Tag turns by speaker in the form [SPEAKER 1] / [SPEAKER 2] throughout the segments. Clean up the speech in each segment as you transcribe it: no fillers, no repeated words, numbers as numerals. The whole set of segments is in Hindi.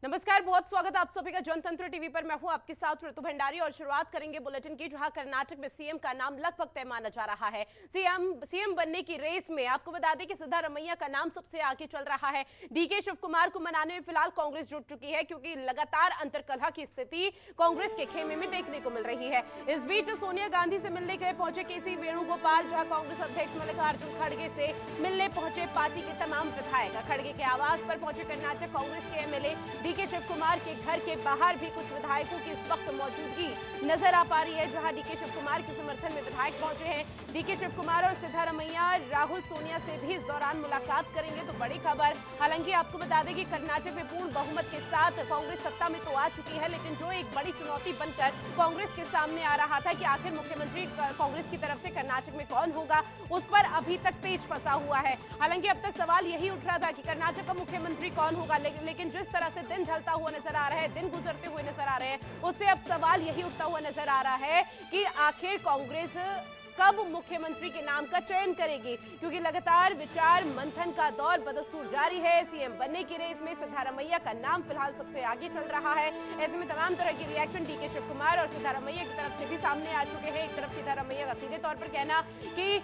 [SPEAKER 1] नमस्कार, बहुत स्वागत है आप सभी का जनतंत्र टीवी पर। मैं हूं आपके साथ ऋतु भंडारी और शुरुआत करेंगे बुलेटिन की, जहां कर्नाटक में सीएम का नाम लगभग तय माना जा रहा है। सीएम बनने की रेस में आपको बता दें कि सिद्धारमैया का नाम सबसे आगे चल रहा है। डीके शिव कुमार को मनाने में फिलहाल कांग्रेस जुट चुकी है, क्योंकि लगातार अंतर्कलह की स्थिति कांग्रेस के खेमे में देखने को मिल रही है। इस बीच सोनिया गांधी से मिलने के लिए पहुंचे केसी वेणुगोपाल, जहां कांग्रेस अध्यक्ष मल्लिकार्जुन खड़गे से मिलने पहुंचे पार्टी के तमाम विधायक। खड़गे के आवास पर पहुंचे कर्नाटक कांग्रेस के एमएलए डीके शिव कुमार के घर के बाहर भी कुछ विधायकों की इस वक्त मौजूदगी नजर आ पा रही है, जहां डीके शिव कुमार के समर्थन में विधायक पहुंचे हैं। डीके शिव कुमार और सिद्धारमैया राहुल सोनिया से भी इस दौरान मुलाकात करेंगे, तो बड़ी खबर। हालांकि आपको बता दें कि कर्नाटक में पूर्ण बहुमत के साथ कांग्रेस सत्ता में तो आ चुकी है, लेकिन जो एक बड़ी चुनौती बनकर कांग्रेस के सामने आ रहा था कि आखिर मुख्यमंत्री कांग्रेस की तरफ से कर्नाटक में कौन होगा, उस पर अभी तक पेच फंसा हुआ है। हालांकि अब तक सवाल यही उठ रहा था कि कर्नाटक का मुख्यमंत्री कौन होगा, लेकिन जिस तरह से दिन ढलता हुआ नजर आ रहा है, दिन गुजरते हुए नजर आ रहे हैं, उससे अब सवाल यही उठता हुआ नजर आ रहा है कि आखिर कांग्रेस कब मुख्यमंत्री के नाम का चयन करेगी, क्योंकि लगातार विचार मंथन का दौर बदस्तूर जारी है। सीएम बनने की रेस में सिद्धारमैया का नाम फिलहाल सबसे आगे चल रहा है। ऐसे में तमाम तरह के रिएक्शन डीके शिव कुमार और सिद्धारमैया की तरफ से भी सामने आ चुके हैं। एक तरफ सिद्धारमैया का सीधे तौर पर कहना कि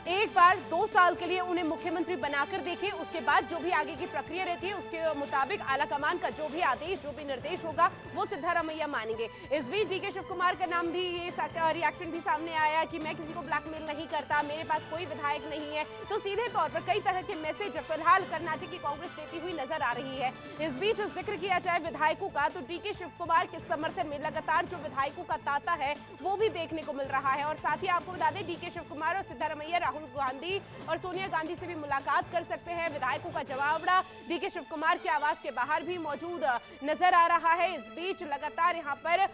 [SPEAKER 1] एक बार 2 साल के लिए उन्हें मुख्यमंत्री बनाकर देखें, उसके बाद जो भी आगे की प्रक्रिया रहती है उसके मुताबिक आलाकमान का जो भी आदेश, जो भी निर्देश होगा, वो सिद्धारमैया मानेंगे। इस बीच डीके शिव कुमार का नाम भी, ये रिएक्शन भी सामने आया कि मैं किसी को ब्लैकमेल नहीं करता, मेरे पास कोई विधायक नहीं है। तो सीधे तौर पर कई तरह के मैसेज फिलहाल कर्नाटक की कांग्रेस देती हुई नजर आ रही है। इस बीच जिक्र किया जाए विधायकों का, तो डीके शिव कुमार के समर्थन में लगातार जो विधायकों का तांता है वो भी देखने को मिल रहा है। और साथ ही आपको बता दें, डीके शिव कुमार और सिद्धारमैया राहुल गांधी और सोनिया गांधी से भी मुलाकात कर सकते हैं। विधायकों का जवाबड़ा डीके शिव कुमार के आवास के बाहर भी मौजूद नजर आ रहा है। इस बीच लगातार यहां पर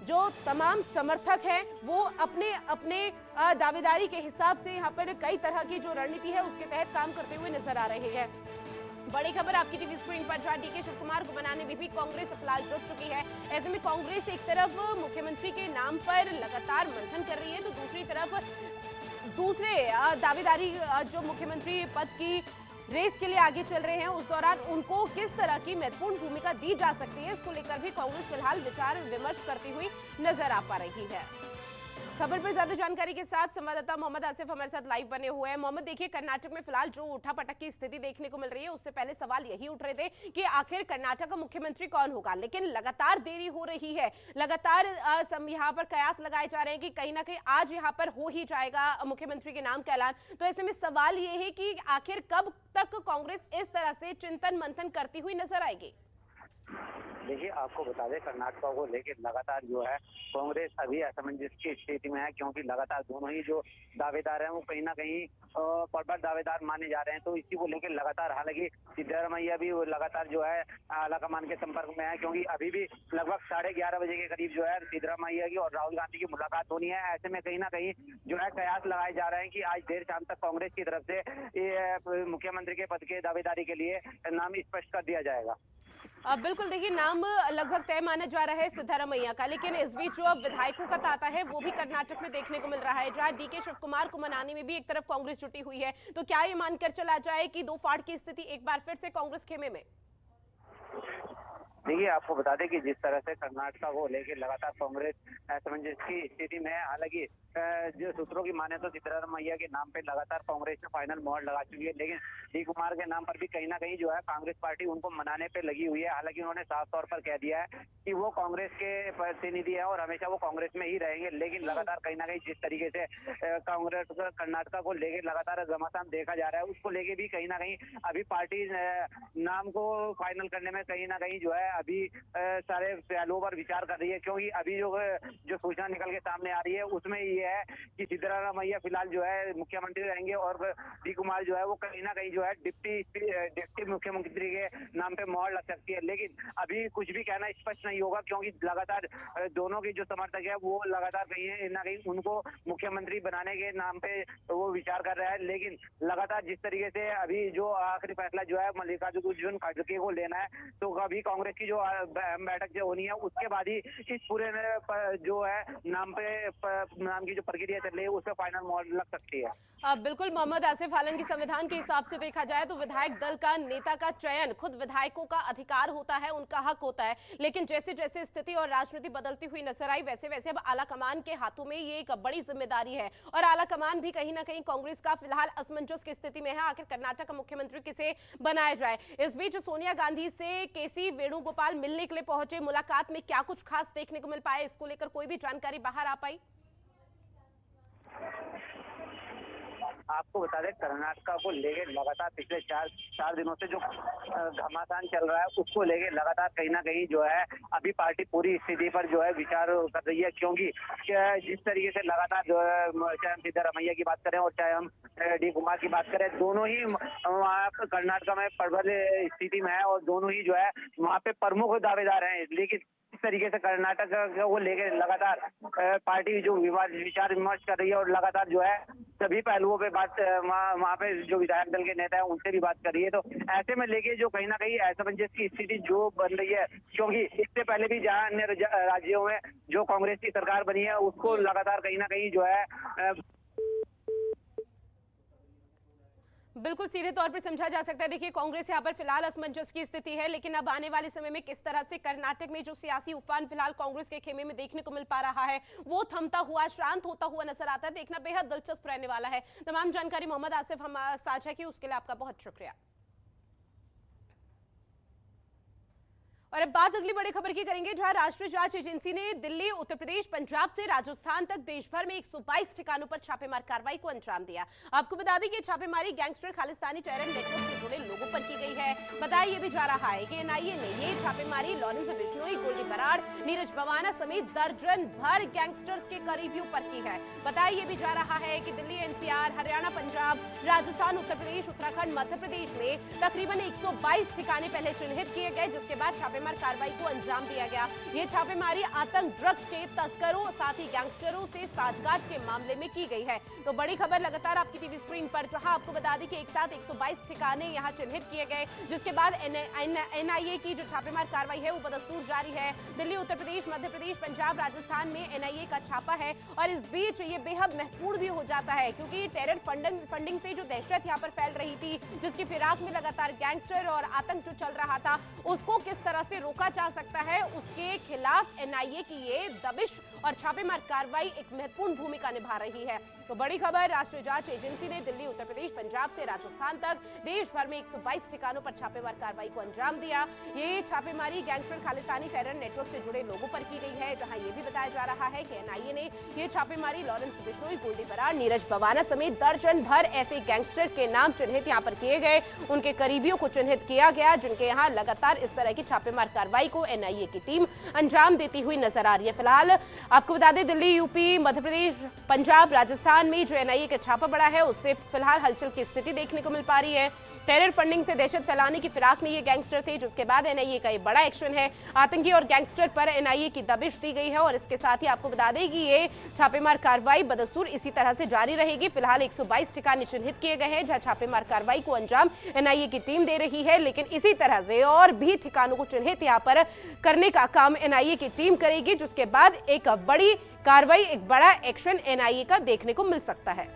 [SPEAKER 1] जो तमाम समर्थक हैं वो अपने अपने दावेदारी के हिसाब से यहां पर कई तरह की जो रणनीति है उसके तहत काम करते हुए नजर आ रहे हैं। बड़ी खबर आपकी टीवी स्क्रीन पर, जहां डीके शिव कुमार को बनाने में भी कांग्रेस फिलहाल जुट चुकी है। ऐसे में कांग्रेस एक तरफ मुख्यमंत्री के नाम पर लगातार मंथन कर रही है, तो दूसरी तरफ दूसरे दावेदारी जो मुख्यमंत्री पद की रेस के लिए आगे चल रहे हैं, उस दौरान उनको किस तरह की महत्वपूर्ण भूमिका दी जा सकती है, इसको लेकर भी कांग्रेस फिलहाल विचार विमर्श करती हुई नजर आ पा रही है। खबर पर ज्यादा जानकारी के साथ संवाददाता मोहम्मद आसिफ हमारे साथ लाइव बने हुए हैं। मोहम्मद, देखिए कर्नाटक में फिलहाल जो उठापटक की स्थिति देखने को मिल रही है, उससे पहले सवाल यही उठ रहे थे कि आखिर कर्नाटक का मुख्यमंत्री कौन होगा, लेकिन लगातार देरी हो रही है। लगातार यहाँ पर कयास लगाए जा रहे हैं कि कहीं ना कहीं आज यहाँ पर हो ही जाएगा मुख्यमंत्री के नाम का ऐलान। तो ऐसे में सवाल ये है कि आखिर कब तक कांग्रेस इस तरह से चिंतन मंथन करती हुई नजर आएगी?
[SPEAKER 2] देखिए, आपको बता दें, कर्नाटक को लेकर लगातार जो है कांग्रेस अभी असमंजस की स्थिति में है, क्योंकि लगातार दोनों ही जो दावेदार हैं वो कहीं ना कहीं प्रबल दावेदार माने जा रहे हैं। तो इसी को लेकर लगातार, हालांकि सिद्धारमैया भी लगातार जो है आलाकमान के संपर्क में है, क्योंकि अभी भी लगभग 11:30 बजे के करीब जो है सिद्धारमैया की और राहुल गांधी की मुलाकात होनी है। ऐसे में कहीं ना कहीं जो है कयास लगाए जा रहे हैं कि आज देर शाम तक कांग्रेस की तरफ से मुख्यमंत्री के पद के दावेदारी के लिए नाम स्पष्ट कर दिया जाएगा।
[SPEAKER 1] बिल्कुल, देखिए नाम लगभग तय माना जा रहा है सिद्धारमैया का, लेकिन इस बीच जो अब विधायकों का तांता है वो भी कर्नाटक में देखने को मिल रहा है, जहां डीके शिव कुमार को मनाने में भी एक तरफ कांग्रेस जुटी हुई है। तो क्या ये मानकर चला जाए कि दो फाड़ की स्थिति एक बार फिर से कांग्रेस खेमे में?
[SPEAKER 2] देखिए, आपको बता दें कि जिस तरह से कर्नाटक को लेकर लगातार कांग्रेस असमंजस की स्थिति में है, हालांकि जो सूत्रों की माने तो सिद्धारमैया के नाम पे लगातार कांग्रेस ने फाइनल मोहर लगा चुकी है, लेकिन डी कुमार के नाम पर भी कहीं ना कहीं जो है कांग्रेस पार्टी उनको मनाने पे लगी हुई है। हालांकि उन्होंने साफ तौर पर कह दिया है कि वो कांग्रेस के प्रतिनिधि है और हमेशा वो कांग्रेस में ही रहेंगे। लेकिन लगातार कहीं ना कहीं जिस तरीके से कांग्रेस कर्नाटक को लेकर लगातार घमासान देखा जा रहा है, उसको लेके भी कहीं ना कहीं अभी पार्टी नाम को फाइनल करने में कहीं ना कहीं जो है अभी सारे पहलुओं पर विचार कर रही है, क्योंकि अभी जो सूचना निकल के सामने आ रही है उसमें ये है कि सिद्धारमैया फिलहाल जो है मुख्यमंत्री रहेंगे और डी कुमार जो है वो कहीं ना कहीं जो है डिप्टी मुख्यमंत्री के नाम पे मोहर लग सकती है। लेकिन अभी कुछ भी कहना स्पष्ट नहीं होगा, क्योंकि लगातार दोनों की जो समर्थक है वो लगातार कहीं ना कहीं उनको मुख्यमंत्री बनाने के नाम पे वो विचार कर रहा है। लेकिन लगातार जिस तरीके से अभी जो आखिरी फैसला जो है मल्लिकार्जुन खड़गे को लेना है, तो अभी कांग्रेस की जो बैठक जो होनी है उसके बाद ही इस पूरे जो है नाम की जो प्रक्रिया चल रही है उसमें फाइनल मोहर लग सकती है।
[SPEAKER 1] बिल्कुल मोहम्मद आसिफ, हालांकि संविधान के हिसाब से देखा जाए तो विधायक दल का नेता का चयन खुद विधायकों का अधिकार होता है, उनका हक होता है, लेकिन जैसे जैसे स्थिति और राजनीति बदलती हुई नजर आई वैसे वैसे अब आला कमान के हाथों में ये एक बड़ी जिम्मेदारी है और आला कमान भी कहीं ना कहीं कांग्रेस का फिलहाल असमंजस की स्थिति में है। आखिर कर्नाटक का मुख्यमंत्री किसे बनाया जाए। इस बीच सोनिया गांधी से केसी वेणुगोपाल मिलने के लिए पहुंचे, मुलाकात में क्या कुछ खास देखने को मिल पाया, इसको लेकर कोई भी जानकारी बाहर आ पाई?
[SPEAKER 2] आपको बता दें कर्नाटक को लेके लगातार पिछले चार दिनों से जो घमासान चल रहा है उसको लेके लगातार कहीं ना कहीं जो है अभी पार्टी पूरी स्थिति पर जो है विचार कर रही है, क्योंकि जिस तरीके से लगातार जो है चाहे हम सिद्धारमैया की बात करें और चाहे हम डी कुमार की बात करें, दोनों ही वहाँ कर्नाटक में प्रबल स्थिति में है और दोनों ही जो है वहाँ पे प्रमुख दावेदार हैं। लेकिन इस तरीके से कर्नाटक को लेकर लगातार पार्टी जो विचार विमर्श कर रही है और लगातार जो है सभी पहलुओं पे बात वहाँ पे जो विधायक दल के नेता है उनसे भी बात कर रही है। तो ऐसे में लेके जो कहीं ना कहीं असमंजस की स्थिति जो बन रही है, क्योंकि इससे पहले भी जहाँ अन्य राज्यों में जो कांग्रेस की सरकार बनी है उसको लगातार कहीं ना कहीं जो है
[SPEAKER 1] बिल्कुल सीधे तौर पर समझा जा सकता है। देखिए कांग्रेस यहाँ पर फिलहाल असमंजस की स्थिति है, लेकिन अब आने वाले समय में किस तरह से कर्नाटक में जो सियासी उफान फिलहाल कांग्रेस के खेमे में देखने को मिल पा रहा है वो थमता हुआ, शांत होता हुआ नजर आता है, देखना बेहद दिलचस्प रहने वाला है। तमाम जानकारी मोहम्मद आसिफ हम साझा की, उसके लिए आपका बहुत शुक्रिया। और अब बात अगली बड़ी खबर की करेंगे, जहां राष्ट्रीय जांच एजेंसी ने दिल्ली, उत्तर प्रदेश, पंजाब से राजस्थान तक देश भर में 122 ठिकानों पर छापेमार कार्रवाई को अंजाम दिया। आपको बता दें कि छापेमारी गैंगस्टर खालिस्तानी टेरर नेटवर्क से जुड़े लोगों पर की गई है। बताया यह भी जा रहा है कि एनआईए ने ये छापेमारी लॉरेंस बिश्नोई, गोल्डी बराड़, नीरज भवाना समेत दर्जन भर गैंगस्टर्स के करीबियों पर की है। बताया यह भी जा रहा है कि दिल्ली, एनसीआर, हरियाणा, पंजाब, राजस्थान, उत्तर प्रदेश, उत्तराखंड, मध्य प्रदेश में तकरीबन 122 ठिकाने पहले चिन्हित किए गए, जिसके बाद छापेमार कार्रवाई को अंजाम दिया गया। ये छापेमारी आतंक, ड्रग्स के तस्करों, साथ ही गैंगस्टरों से साठगांठ के मामले में की गई है। तो बड़ी खबर लगातार आपकी टीवी स्क्रीन पर, जहां आपको बता दें कि एक साथ 122 ठिकाने यहां चिन्हित किए गए, जिसके बाद एनआईए की जो छापेमार कार्रवाई है वो बदस्तूर जारी है। दिल्ली, उत्तर प्रदेश, मध्य प्रदेश, पंजाब, राजस्थान में एनआईए का छापा है और इस बीच ये बेहद महत्वपूर्ण भी हो जाता है, क्योंकि टेरर फंडिंग से जो दहशत यहाँ पर फैल रही थी, जिसकी फिराक में लगातार गैंगस्टर और आतंक जो चल रहा था, उसको किस तरह से रोका जा सकता है, उसके खिलाफ एनआईए की ये दबिश और छापेमार कार्रवाई एक महत्वपूर्ण भूमिका निभा रही है। तो बड़ी खबर, राष्ट्रीय जांच एजेंसी ने दिल्ली, उत्तर प्रदेश, पंजाब से राजस्थान तक देश भर में 122 ठिकानों पर छापेमार कार्रवाई को अंजाम दिया। ये छापेमारी गैंगस्टर खालिस्तानी टेरर नेटवर्क से जुड़े लोगों पर की गई है, जहां ये भी बताया जा रहा है कि एनआईए ने ये छापेमारी लॉरेंस बिश्नोई, गोल्डी बराड़, नीरज भवाना समेत दर्जन भर ऐसे गैंगस्टर के नाम चिन्हित यहाँ पर किए गए, उनके करीबियों को चिन्हित किया गया, जिनके यहाँ लगातार इस तरह की छापेमार कार्रवाई को एनआईए की टीम अंजाम देती हुई नजर आ रही है। फिलहाल आपको बता दें दिल्ली, यूपी, मध्य प्रदेश, पंजाब, राजस्थान में जो एनआईए का छापा पड़ा है उससे फिलहाल हलचल की स्थिति देखने को मिल पा रही है। टेरर फंडिंग से दहशत फैलाने की फिराक में ये गैंगस्टर थे, जिसके बाद एनआईए का ये बड़ा एक्शन है। आतंकी और गैंगस्टर पर एनआईए की दबिश दी गई है और इसके साथ ही आपको बता दें कि ये छापेमार कार्रवाई बदस्तूर इसी तरह से जारी रहेगी। फिलहाल 122 ठिकाने चिन्हित किए गए हैं, जहां छापेमार कार्रवाई को अंजाम एनआईए की टीम दे रही है, लेकिन इसी तरह से और भी ठिकानों को चिन्हित यहाँ पर करने का काम एनआईए की टीम करेगी, जिसके बाद एक बड़ी कार्रवाई, एक बड़ा एक्शन एनआईए का देखने को मिल सकता है।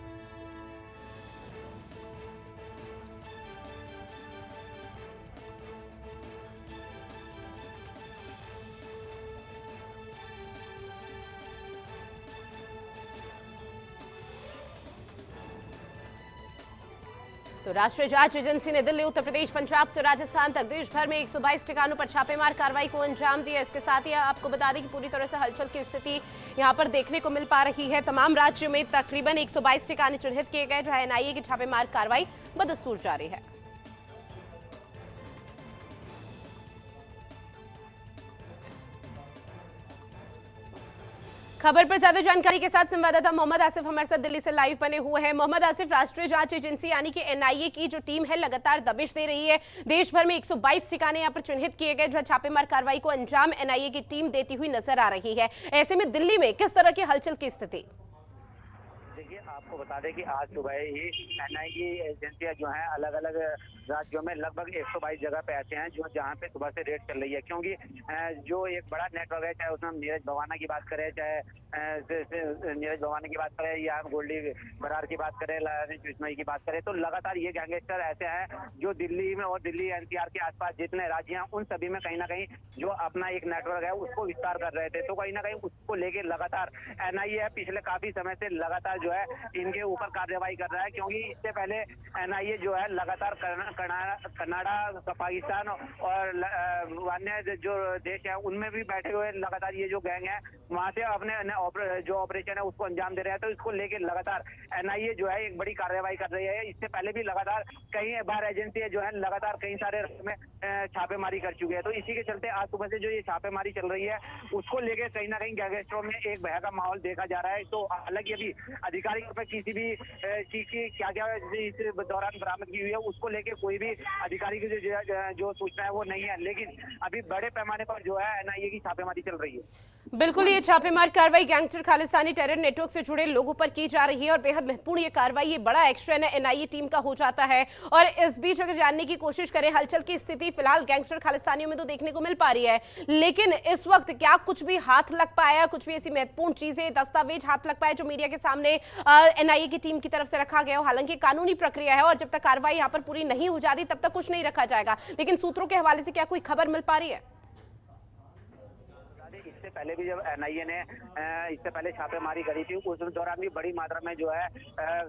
[SPEAKER 1] तो राष्ट्रीय जांच एजेंसी ने दिल्ली, उत्तर प्रदेश, पंजाब से राजस्थान तक देश भर में 122 ठिकानों पर छापेमार कार्रवाई को अंजाम दिया। इसके साथ ही आपको बता दें कि पूरी तरह से हलचल की स्थिति यहां पर देखने को मिल पा रही है। तमाम राज्यों में तकरीबन 122 ठिकाने चिन्हित किए गए, जहां एनआईए की छापेमार कार्रवाई बदस्तूर जारी है। खबर पर ज्यादा जानकारी के साथ संवाददाता मोहम्मद आसिफ हमारे साथ दिल्ली से लाइव बने हुए हैं। मोहम्मद आसिफ, राष्ट्रीय जांच एजेंसी यानी कि एनआईए की जो टीम है लगातार दबिश दे रही है। देश भर में 122 ठिकाने यहाँ पर चिन्हित किए गए, जो छापेमार कार्रवाई को अंजाम एनआईए की टीम देती हुई नजर आ रही है। ऐसे में दिल्ली में किस तरह की हलचल की स्थिति?
[SPEAKER 2] देखिए, आपको बता दें कि आज सुबह ही एनआईए की एजेंसियां जो हैं अलग अलग राज्यों में लगभग 122 जगह पे ऐसे हैं जो जहां पे सुबह से रेड चल रही है, क्योंकि जो एक बड़ा नेटवर्क है, चाहे उसमें हम नीरज भवाना की बात करें, चाहे नीरज भवाना की बात करें या हम गोल्डी बरार की बात करें, लानी कृष्णई की बात करें, तो लगातार ये गैंगस्टर ऐसे हैं जो दिल्ली में और दिल्ली एनसीआर के आसपास जितने राज्य हैं उन सभी में कहीं ना कहीं जो अपना एक नेटवर्क है उसको विस्तार कर रहे थे। तो कहीं ना कहीं उसको लेके लगातार एनआईए पिछले काफी समय से लगातार जो है इनके ऊपर कार्रवाई कर रहा है, क्योंकि इससे पहले एनआईए जो है लगातार कनाडा, पाकिस्तान और अन्य जो देश है उनमें भी बैठे हुए लगातार ये जो गैंग है वहां से अपने जो ऑपरेशन है उसको अंजाम दे रहे हैं। तो इसको लेके लगातार एनआईए जो है एक बड़ी कार्रवाई कर रही है। इससे पहले भी लगातार कई बार एजेंसी जो है लगातार कई सारे में छापेमारी कर चुके हैं। तो इसी के चलते आज सुबह से जो ये छापेमारी चल रही है उसको लेके कहीं ना कहीं गैंगस्टरों में एक भय का माहौल देखा जा रहा है। तो हालांकि अभी आधिकारिक रूप में किसी भी चीज की क्या क्या इस दौरान बरामद की हुई है उसको लेके कोई भी आधिकारिक जो सूचना है वो नहीं है, लेकिन अभी बड़े पैमाने पर जो है एनआईए की छापेमारी चल रही है।
[SPEAKER 1] बिल्कुल, ये छापेमार कार्रवाई गैंगस्टर खालिस्तानी टेरर नेटवर्क से जुड़े लोगों पर की जा रही है और बेहद महत्वपूर्ण ये कार्रवाई, ये बड़ा एक्शन है एनआईए टीम का हो जाता है। और इस बीच अगर जानने की कोशिश करें हलचल की स्थिति फिलहाल गैंगस्टर खालिस्तानियों में तो देखने को मिल पा रही है, लेकिन इस वक्त क्या कुछ भी हाथ लग पाया, कुछ भी ऐसी महत्वपूर्ण चीजें, दस्तावेज हाथ लग पाए जो मीडिया के सामने एनआईए की टीम की तरफ से रखा गया हो? हालांकि कानूनी प्रक्रिया है और जब तक कार्रवाई यहाँ पर पूरी नहीं हो जाती तब तक कुछ नहीं रखा जाएगा, लेकिन सूत्रों के हवाले से क्या कोई खबर मिल पा रही है?
[SPEAKER 2] इससे पहले भी जब एनआईए ने इससे पहले छापेमारी करी थी उस दौरान भी बड़ी मात्रा में जो है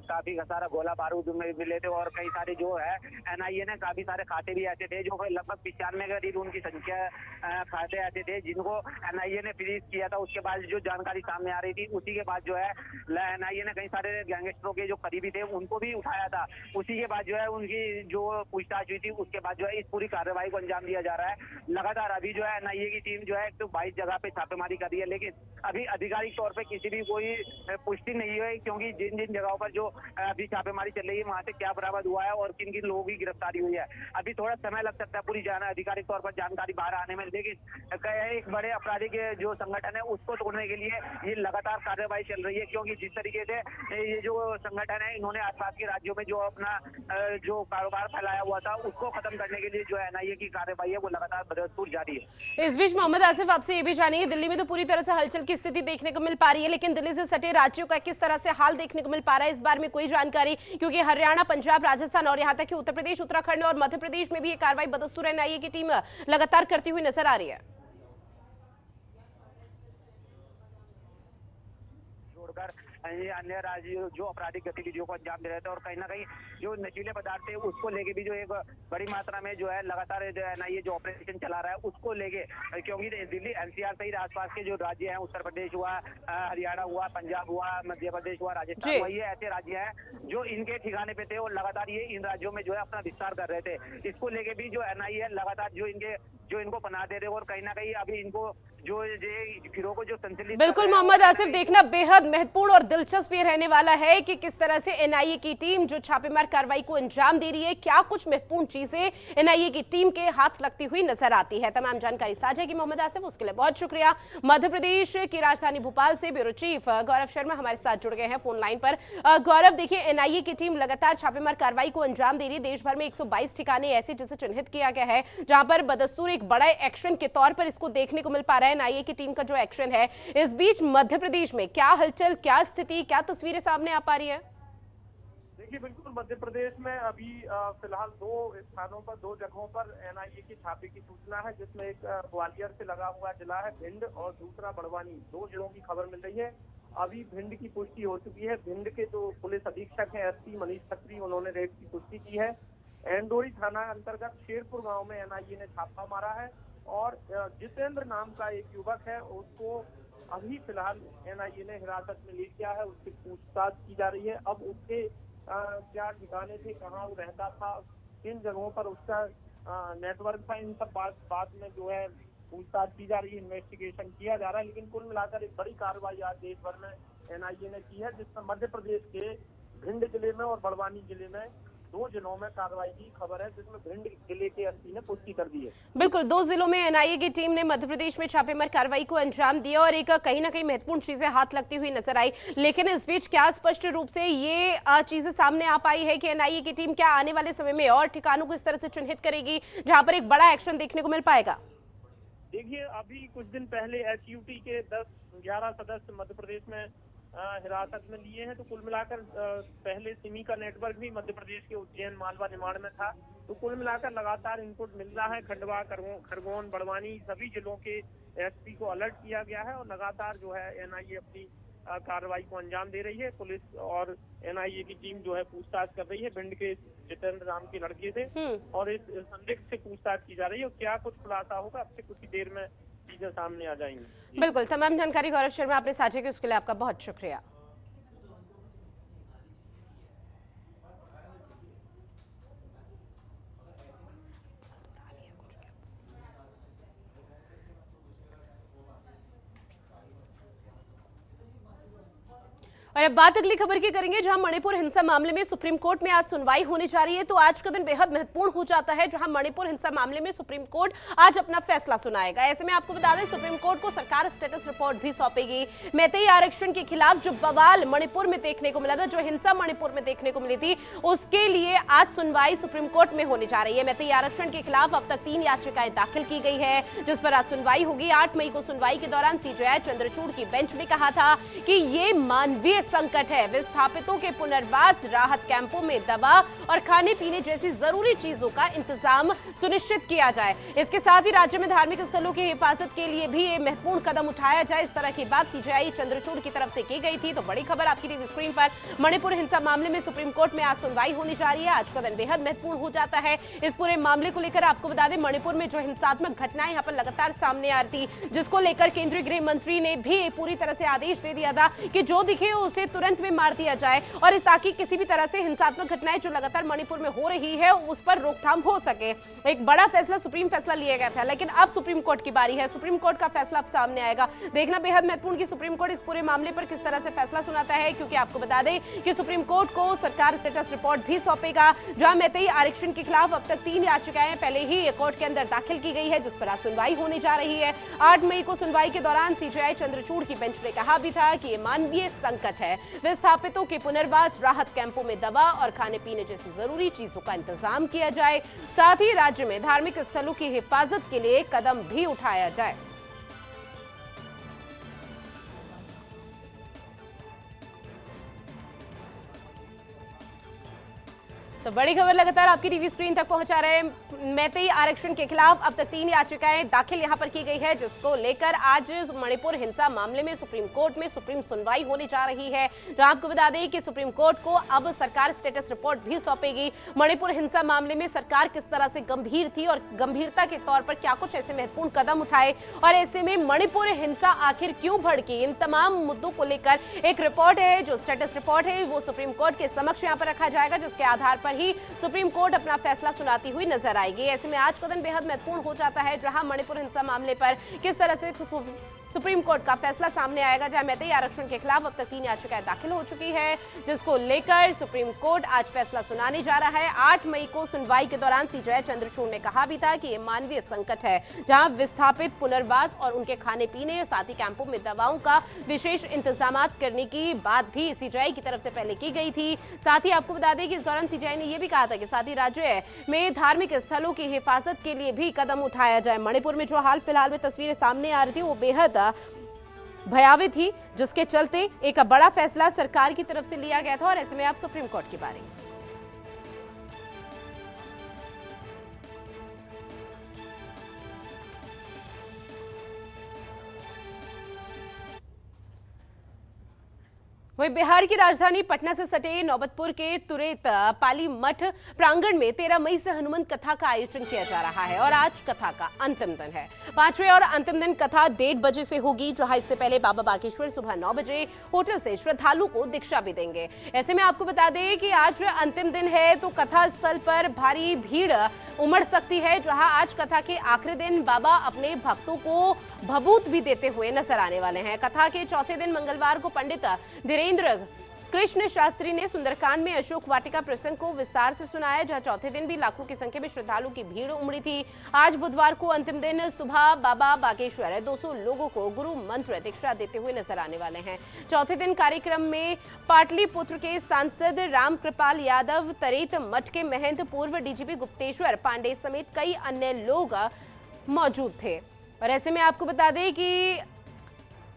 [SPEAKER 2] काफी सारा गोला बारूद में मिले थे और कई सारे जो है एनआईए ने काफी सारे खाते भी ऐसे थे जो लगभग 95 के करीब उनकी संख्या खाते ऐसे थे जिनको एनआईए ने फ्रीज किया था। उसके बाद जो जानकारी सामने आ रही थी उसी के बाद जो है एनआईए ने कई सारे गैंगस्टरों के जो करीबी थे उनको भी उठाया था। उसी के बाद जो है उनकी जो पूछताछ हुई थी उसके बाद जो है इस पूरी कार्रवाई को अंजाम दिया जा रहा है। लगातार अभी जो है एनआईए की टीम जो है 122 जगह पे छापेमारी कर रही है, लेकिन अभी आधिकारिक तौर पे किसी भी कोई पुष्टि नहीं है, क्योंकि जिन जिन जगहों पर जो अभी छापेमारी चल रही है वहां से क्या बरामद हुआ है और किन किन लोगों की गिरफ्तारी हुई है अभी थोड़ा समय लग सकता है पूरी आधिकारिक तौर पर जानकारी बाहर आने में। लेकिन एक बड़े आपराधिक जो संगठन है उसको तोड़ने के लिए ये लगातार कार्रवाई चल रही है, क्योंकि जिस तरीके से ये जो संगठन है इन्होंने आसपास के राज्यों में जो अपना जो कारोबार फैलाया हुआ था उसको खत्म करने के लिए जो एनआईए की कार्रवाई है वो लगातार बदस्तूर जारी है।
[SPEAKER 1] इस बीच मोहम्मद आसिफ, आपसे ये भी जानेंगे, दिल्ली में तो पूरी तरह से हलचल की स्थिति देखने को मिल पा रही है, लेकिन दिल्ली से सटे राज्यों का किस तरह से हाल देखने को मिल पा रहा है इस बार में कोई जानकारी? क्योंकि हरियाणा, पंजाब, राजस्थान और यहां तक कि उत्तर प्रदेश, उत्तराखंड और मध्य प्रदेश में भी ये कार्रवाई बदस्तूर एनआईए की टीम लगातार करती हुई नजर आ रही है।
[SPEAKER 2] जोड़कर अन्य राज्य जो आपराधिक गतिविधियों को अंजाम दे रहे थे और कहीं ना कहीं जो नशीले पदार्थ थे उसको लेके भी जो एक बड़ी मात्रा में जो है लगातार एनआईए जो ऑपरेशन चला रहा है उसको लेके, क्योंकि दिल्ली एनसीआर सहित आसपास के जो राज्य हैं, उत्तर प्रदेश हुआ, हरियाणा हुआ, पंजाब हुआ, मध्य प्रदेश हुआ, राजस्थान हुआ, ये ऐसे राज्य हैं जो इनके ठिकाने पे थे और लगातार ये इन राज्यों में जो है अपना विस्तार कर रहे थे। इसको लेके भी जो एनआईए लगातार जो इनको पना दे रहे और कहीं ना कहीं अभी इनको जो गिरोह को जो संचालित।
[SPEAKER 1] बिल्कुल मोहम्मद आसिफ, देखना बेहद महत्वपूर्ण और दिलचस्प ये रहने वाला है कि किस तरह से एनआईए की टीम जो छापेमार कार्रवाई को अंजाम दे रही है, क्या कुछ महत्वपूर्ण चीजें एनआईए की टीम के हाथ लगती हुई नजर आती है। तमाम जानकारी साझा की मोहम्मद आसिफ, उसके लिए बहुत शुक्रिया। मध्य प्रदेश की राजधानी भोपाल से ब्यूरो चीफ गौरव शर्मा हमारे साथ जुड़ गए हैं फोन लाइन पर। गौरव, देखिए एनआईए की टीम लगातार छापेमार कार्रवाई को अंजाम दे रही है। देश भर में 122 ठिकाने ऐसे जिसे चिन्हित किया गया है जहां पर बदस्तूर एक बड़ा एक्शन के तौर पर इसको देखने को मिल पा रहा है एनआईए की टीम का जो एक्शन है। इस बीच मध्य प्रदेश में क्या हलचल, क्या स्थिति, क्या तस्वीरें सामने आ पा रही है?
[SPEAKER 3] देखिए, बिल्कुल मध्य प्रदेश में अभी फिलहाल 2 स्थानों पर, 2 जगहों पर एनआईए की छापे की सूचना है, जिसमें एक ग्वालियर से लगा हुआ जिला है भिंड और दूसरा बड़वानी, 2 जिलों की खबर मिल रही है। अभी भिंड की पुष्टि हो चुकी है। भिंड के जो पुलिस अधीक्षक हैं एसपी मनीष खत्री, उन्होंने रेड की पुष्टि की है। एंडोरी थाना अंतर्गत शेरपुर गांव में एनआईए ने छापा मारा है और जितेंद्र नाम का एक युवक है उसको अभी फिलहाल एनआईए ने हिरासत में ले लिया है। उसकी पूछताछ की जा रही है। अब उसके क्या ठिकाने थे, कहाँ वो रहता था, किन जगहों पर उसका नेटवर्क था, इन सब बात में जो है पूछताछ की जा रही है, इन्वेस्टिगेशन किया जा रहा है। लेकिन कुल मिलाकर एक बड़ी कार्रवाई आज देश भर में एनआईए ने की है, जिसमें मध्य प्रदेश के भिंड जिले में और बड़वानी जिले में 2 जिलों में कार्रवाई की खबर है, जिसमें भिंड जिले के एसपी ने पुष्टि कर दी है।
[SPEAKER 1] बिल्कुल, 2 जिलों में एनआईए की टीम ने मध्य प्रदेश में छापेमार कार्रवाई को अंजाम दिया और एक कहीं ना कहीं महत्वपूर्ण चीजें हाथ लगती हुई नजर आई। लेकिन इस बीच क्या स्पष्ट रूप से ये चीजें सामने आ पाई है कि एनआईए की टीम क्या आने वाले समय में और ठिकानों को इस तरह से चिन्हित करेगी जहां पर एक बड़ा एक्शन देखने को मिल पाएगा?
[SPEAKER 3] देखिए, अभी कुछ दिन पहले एसयूटी के 10-11 सदस्य मध्य प्रदेश में हिरासत में लिए हैं। तो कुल मिलाकर पहले सिमी का नेटवर्क भी मध्य प्रदेश के उज्जैन, मालवा, निमाड़ में था। तो कुल मिलाकर लगातार इनपुट मिल रहा है। खंडवा, खरगोन, बड़वानी सभी जिलों के एसपी को अलर्ट किया गया है और लगातार जो है एनआईए अपनी कार्रवाई को अंजाम दे रही है। पुलिस और एनआईए की टीम जो है पूछताछ कर रही है। भिंड के जितेंद्र नाम के लड़के थे और इस संदिग्ध से पूछताछ की जा रही है और क्या कुछ खुलासा होगा अब से कुछ ही देर में चीजें सामने आ जाएंगी।
[SPEAKER 1] बिल्कुल, तमाम जानकारी गौरव शर्मा आपने साझा की, उसके लिए आपका बहुत शुक्रिया। और अब बात अगली खबर की करेंगे, जहां मणिपुर हिंसा मामले में सुप्रीम कोर्ट में आज सुनवाई होने जा रही है। तो आज का दिन बेहद महत्वपूर्ण हो जाता है, जहां मणिपुर हिंसा मामले में सुप्रीम कोर्ट आज अपना फैसला सुनाएगा। ऐसे में आपको बता दें, सुप्रीम कोर्ट को सरकार स्टेटस रिपोर्ट भी सौंपेगी। मैतेई आरक्षण के खिलाफ जो बवाल मणिपुर में देखने को मिला था, जो हिंसा मणिपुर में देखने को मिली थी, उसके लिए आज सुनवाई सुप्रीम कोर्ट में होने जा रही है। मैतेई आरक्षण के खिलाफ अब तक 3 याचिकाएं दाखिल की गई है, जिस पर आज सुनवाई होगी। 8 मई को सुनवाई के दौरान सीजेआई चंद्रचूड़ की बेंच ने कहा था कि ये मानवीय संकट है। विस्थापितों के पुनर्वास, राहत कैंपों में दवा और खाने पीने जैसी जरूरी चीजों का इंतजाम सुनिश्चित किया जाए। इसके साथ ही राज्य में धार्मिक स्थलों की हिफाजत के लिए भी ये महत्वपूर्ण कदम उठाया जाए। इस तरह की बात सीजेआई चंद्रचूड़ की तरफ से की गई थी। तो बड़ी खबर आपकी टीवी स्क्रीन पर, मणिपुर हिंसा मामले में सुप्रीम कोर्ट में आज सुनवाई होनी जा रही है। आज का दिन बेहद महत्वपूर्ण हो जाता है। इस पूरे मामले को लेकर आपको बता दें, मणिपुर में जो हिंसात्मक घटनाएं यहाँ पर लगातार सामने आ रही थी, जिसको लेकर केंद्रीय गृह मंत्री ने भी पूरी तरह से आदेश दे दिया था कि जो दिखे उसे तुरंत में मार दिया जाए, और ताकि किसी भी तरह से हिंसात्मक घटनाएं जो लगातार मणिपुर में हो रही है उस पर रोकथाम हो सके। एक बड़ा फैसला, सुप्रीम फैसला लिया गया था, लेकिन अब सुप्रीम कोर्ट की बारी है। सुप्रीम कोर्ट का फैसला अब सामने आएगा। देखना बेहद महत्वपूर्ण कि सुप्रीम कोर्ट इस पूरे मामले पर किस तरह से फैसला सुनाता है, क्योंकि आपको बता दें कि सुप्रीम कोर्ट को सरकार स्टेटस रिपोर्ट भी सौंपेगा, जहां मैतेई आरक्षण के खिलाफ अब तक 3 याचिकाएं पहले ही कोर्ट के अंदर दाखिल की गई है, जिस पर आज सुनवाई होने जा रही है। 8 मई को सुनवाई के दौरान सीजेआई चंद्रचूड़ की बेंच ने कहा भी था कि ये मानवीय संकट है। विस्थापितों के पुनर्वास, राहत कैंपों में दवा और खाने पीने जैसी जरूरी चीजों का इंतजाम किया जाए। साथ ही राज्य में धार्मिक स्थलों की हिफाजत के लिए कदम भी उठाया जाए। तो बड़ी खबर लगातार आपकी टीवी स्क्रीन तक पहुंचा रहे हैं। मैतेई आरक्षण के खिलाफ अब तक 3 याचिकाएं दाखिल यहां पर की गई है, जिसको लेकर आज मणिपुर हिंसा मामले में सुप्रीम कोर्ट में सुप्रीम सुनवाई होने जा रही है। जहां आपको बता दें कि सुप्रीम कोर्ट को अब सरकार स्टेटस रिपोर्ट भी सौंपेगी। मणिपुर हिंसा मामले में सरकार किस तरह से गंभीर थी और गंभीरता के तौर पर क्या कुछ ऐसे महत्वपूर्ण कदम उठाए, और ऐसे में मणिपुर हिंसा आखिर क्यों भड़की, इन तमाम मुद्दों को लेकर एक रिपोर्ट है, जो स्टेटस रिपोर्ट है, वो सुप्रीम कोर्ट के समक्ष यहाँ पर रखा जाएगा, जिसके आधार पर ही सुप्रीम कोर्ट अपना फैसला सुनाती हुई नजर आएगी। ऐसे में आज का दिन बेहद महत्वपूर्ण हो जाता है, जहां मणिपुर हिंसा मामले पर किस तरह से सुप्रीम कोर्ट का फैसला सामने आएगा। जहां मैतेई आरक्षण के खिलाफ अब तक 3 याचिकाएं दाखिल हो चुकी है, जिसको लेकर सुप्रीम कोर्ट आज फैसला सुनाने जा रहा है। 8 मई को सुनवाई के दौरान सीजेआई चंद्रचूड़ ने कहा भी था कि ये मानवीय संकट है, जहां विस्थापित पुनर्वास और उनके खाने पीने, साथ ही कैंपों में दवाओं का विशेष इंतजाम करने की बात भी सीजेआई की तरफ से पहले की गई थी। साथ ही आपको बता दें कि इस दौरान सीजेआई ने यह भी कहा था कि साथ ही राज्य में धार्मिक स्थलों की हिफाजत के लिए भी कदम उठाया जाए। मणिपुर में जो हाल फिलहाल में तस्वीरें सामने आ रही थी, वो बेहद भयावह थी, जिसके चलते एक बड़ा फैसला सरकार की तरफ से लिया गया था। और ऐसे में आप सुप्रीम कोर्ट की बारी। वहीं बिहार की राजधानी पटना से सटे नौबतपुर के तुरेत पाली मठ प्रांगण में 13 मई से हनुमान कथा का आयोजन किया जा रहा है और आज कथा का अंतिम दिन है। 5वें और अंतिम दिन कथा 1:30 बजे से होगी, जहां इससे पहले बाबा बागेश्वर सुबह 9 बजे होटल से श्रद्धालु को दीक्षा भी देंगे। ऐसे में आपको बता दें कि आज अंतिम दिन है, तो कथा स्थल पर भारी भीड़ उमड़ सकती है, जहां आज कथा के आखिरी दिन बाबा अपने भक्तों को भभूत भी देते हुए नजर आने वाले हैं। कथा के चौथे दिन मंगलवार को पंडित धीरेन्द्र कृष्ण शास्त्री ने सुंदरकांड में अशोक वाटिका प्रसंग को विस्तार से सुनाया, जहां चौथे दिन भी लाखों की संख्या में श्रद्धालुओं की भीड़ उमड़ी थी। आज बुधवार को अंतिम दिन सुबह बाबा बागेश्वर 200 लोगों को गुरु मंत्र दीक्षा देते हुए नजर आने वाले हैं। चौथे दिन कार्यक्रम में पाटलिपुत्र के सांसद राम कृपाल यादव, तरेत मठ के महंत पूर्व डीजीपी गुप्तेश्वर पांडे समेत कई अन्य लोग मौजूद थे। और ऐसे में आपको बता दें कि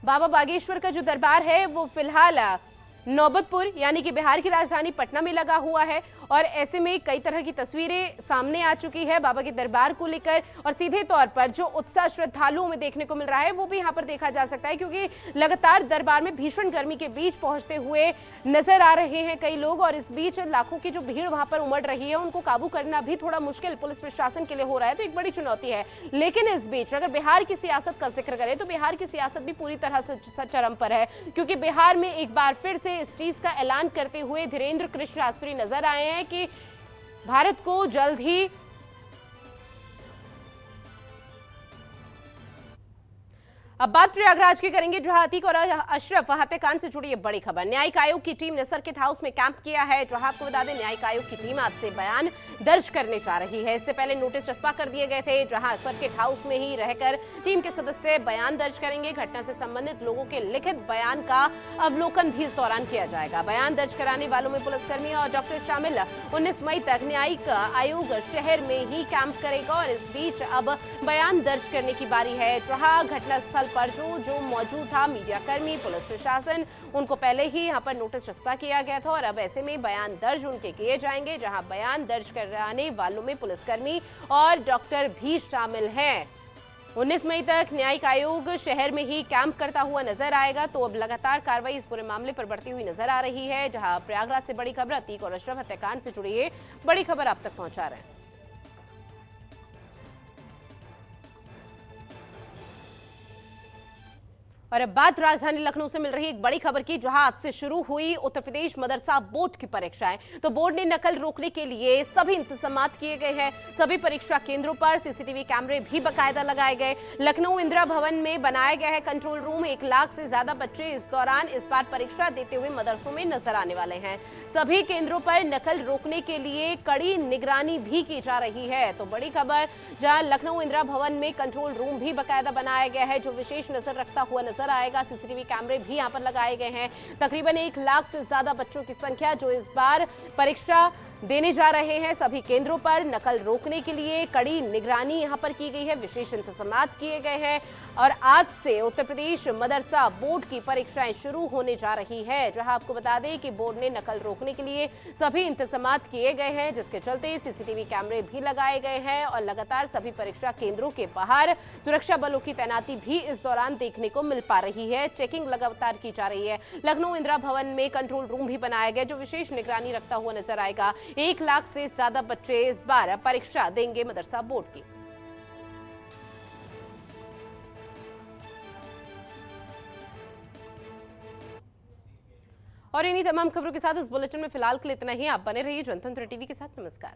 [SPEAKER 1] बाबा बागेश्वर का जो दरबार है वो फिलहाल नौबतपुर यानी कि बिहार की राजधानी पटना में लगा हुआ है और ऐसे में कई तरह की तस्वीरें सामने आ चुकी है बाबा के दरबार को लेकर। और सीधे तौर पर जो उत्साह श्रद्धालुओं में देखने को मिल रहा है वो भी यहाँ पर देखा जा सकता है, क्योंकि लगातार दरबार में भीषण गर्मी के बीच पहुंचते हुए नजर आ रहे हैं कई लोग। और इस बीच लाखों की जो भीड़ वहां पर उमड़ रही है उनको काबू करना भी थोड़ा मुश्किल पुलिस प्रशासन के लिए हो रहा है, तो एक बड़ी चुनौती है। लेकिन इस बीच अगर बिहार की सियासत का जिक्र करें तो बिहार की सियासत भी पूरी तरह से चरम पर है, क्योंकि बिहार में एक बार फिर से इस चीज का ऐलान करते हुए धीरेन्द्र कृष्ण शास्त्री नजर आए हैं कि भारत को जल्द ही अब बात प्रयागराज की करेंगे, जहां अतीक और अशरफ हत्याकांड से जुड़ी ये बड़ी खबर। न्यायिक आयोग की टीम ने सर्किट हाउस में कैंप किया है, जहां आपको बता दें न्यायिक आयोग की टीम आज से बयान दर्ज करने जा रही है। इससे पहले नोटिस चस्पा कर दिए गए थे, जहां सर्किट हाउस में ही रहकर टीम के सदस्य बयान दर्ज करेंगे। घटना से संबंधित लोगों के लिखित बयान का अवलोकन भी इस दौरान किया जाएगा। बयान दर्ज कराने वालों में पुलिसकर्मी और डॉक्टर शामिल। 19 मई तक न्यायिक आयोग शहर में ही कैंप करेगा और इस बीच अब बयान दर्ज करने की बारी है, जहां घटनास्थल पर जो मौजूद था मीडियाकर्मी, पुलिस प्रशासन, उनको पहले ही यहां पर नोटिस चस्पा किया गया था और अब ऐसे में बयान दर्ज उनके किए जाएंगे, जहां बयान दर्ज कराने वालों में पुलिसकर्मी और डॉक्टर भी शामिल हैं। 19 मई तक न्यायिक आयोग शहर में ही कैंप करता हुआ नजर आएगा। तो अब लगातार कार्रवाई इस पूरे मामले पर बढ़ती हुई नजर आ रही है, जहां प्रयागराज से बड़ी खबर, अतीक और अशरफ हत्याकांड से जुड़ी ये बड़ी खबर आप तक पहुंचा रहे हैं। और अब बात राजधानी लखनऊ से मिल रही एक बड़ी खबर की, जहां आज से शुरू हुई उत्तर प्रदेश मदरसा बोर्ड की परीक्षाएं। तो बोर्ड ने नकल रोकने के लिए सभी इंतजामात किए गए हैं। सभी परीक्षा केंद्रों पर सीसीटीवी कैमरे भी बाकायदा लगाए गए। लखनऊ इंदिरा भवन में बनाया गया है कंट्रोल रूम। 1 लाख से ज्यादा बच्चे इस दौरान इस बार परीक्षा देते हुए मदरसों में नजर आने वाले हैं। सभी केंद्रों पर नकल रोकने के लिए कड़ी निगरानी भी की जा रही है। तो बड़ी खबर, जहां लखनऊ इंदिरा भवन में कंट्रोल रूम भी बाकायदा बनाया गया है, जो विशेष नजर रखता हुआ नजर आएगा। सीसीटीवी कैमरे भी यहां पर लगाए गए हैं। तकरीबन 1 लाख से ज्यादा बच्चों की संख्या जो इस बार परीक्षा देने जा रहे हैं। सभी केंद्रों पर नकल रोकने के लिए कड़ी निगरानी यहां पर की गई है, विशेष इंतजामात किए गए हैं। और आज से उत्तर प्रदेश मदरसा बोर्ड की परीक्षाएं शुरू होने जा रही है, जहां आपको बता दें कि बोर्ड ने नकल रोकने के लिए सभी इंतजामात किए गए हैं, जिसके चलते सीसीटीवी कैमरे भी लगाए गए हैं और लगातार सभी परीक्षा केंद्रों के बाहर सुरक्षा बलों की तैनाती भी इस दौरान देखने को मिल पा रही है। चेकिंग लगातार की जा रही है। लखनऊ इंदिरा भवन में कंट्रोल रूम भी बनाया गया, जो विशेष निगरानी रखता हुआ नजर आएगा। 1 लाख से ज्यादा बच्चे इस बार परीक्षा देंगे मदरसा बोर्ड की। और इन्हीं तमाम खबरों के साथ इस बुलेटिन में फिलहाल के लिए इतना ही। आप बने रहिए जनतंत्र टीवी के साथ। नमस्कार।